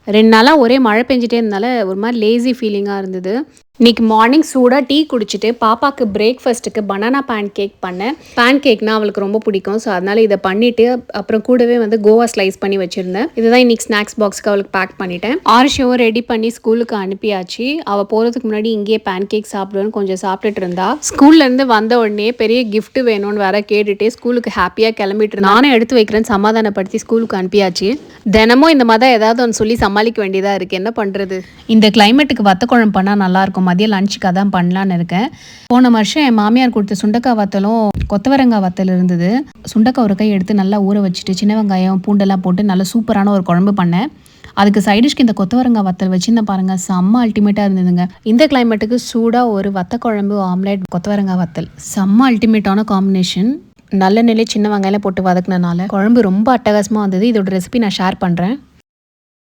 2 நாளா ஒரே மழை பெஞ்சிட்டே இருந்தனால ஒரு மாரி லேசி ஃபீலிங்கா இருந்தது. இன்னைக்கு மார்னிங் சூடா டீ குடிச்சிட்டு பாப்பாக்கு பிரேக்ஃபாஸ்ட்டுக்கு பனானா பேன் கேக் பண்ணேன். பேன் கேக்னா அவளுக்கு ரொம்ப பிடிக்கும். ஸோ அதனால இத பண்ணிட்டு அப்புறம் கூடவே வந்து கோவா ஸ்லைஸ் பண்ணி வச்சிருந்தேன். இதுதான் இன்னைக்கு ஸ்நாக்ஸ் பாக்ஸ்க்கு அவளுக்கு பேக் பண்ணிட்டேன். ஆர்ஷியும் ரெடி பண்ணி ஸ்கூலுக்கு அனுப்பியாச்சு. அவ போறதுக்கு முன்னாடி இங்கேயே பேன் கேக் சாப்பிடுவேன்னு கொஞ்சம் சாப்பிட்டுட்டு இருந்தா. ஸ்கூல்ல இருந்து வந்த உடனே பெரிய கிஃப்ட் வேணும்னு வேற கேட்டுட்டே ஸ்கூலுக்கு ஹாப்பியா கிளம்பிட்டு இருந்தா. நானே எடுத்து வைக்கிறேன்னு சமாதானப்படுத்தி ஸ்கூலுக்கு அனுப்பியாச்சு. தினமும் இந்த மாதிரி ஏதாவது ஒன்று சொல்லி சமாளிக்க வேண்டியதா இருக்கு. என்ன பண்றது? இந்த கிளைமேட்டுக்கு வத்த குழம்பு பண்ணா நல்லா இருக்கும். மதியம் லஞ்சுக்கு அதான் பண்ணலான்னு இருக்கேன். போன வருஷம் என் மாமியார் கொடுத்த சுண்டக்காய் வத்தலும் கொத்தவரங்காய் வத்தல் இருந்தது. சுண்டக்காய் ஒரு கை எடுத்து நல்லா ஊற வச்சுட்டு சின்ன வெங்காயம் பூண்டெல்லாம் போட்டு நல்லா சூப்பரான ஒரு குழம்பு பண்ணேன். அதுக்கு சைடிஷ்க்கு இந்த கொத்தவரங்காய் வத்தல் வச்சுருந்தேன் பாருங்க, செம்ம அல்டிமேட்டாக இருந்ததுங்க. இந்த கிளைமேட்டுக்கு சூடாக ஒரு வத்த குழம்பு ஆம்லேட் கொத்தவரங்காய் வத்தல் செம்ம அல்டிமேட்டான காம்பினேஷன். நல்ல நிலை சின்ன வெங்காயம் போட்டு வதக்குனனால குழம்பு ரொம்ப அட்டகாசமாக வந்தது. இதோட ரெசிபி நான் ஷேர் பண்ணுறேன்.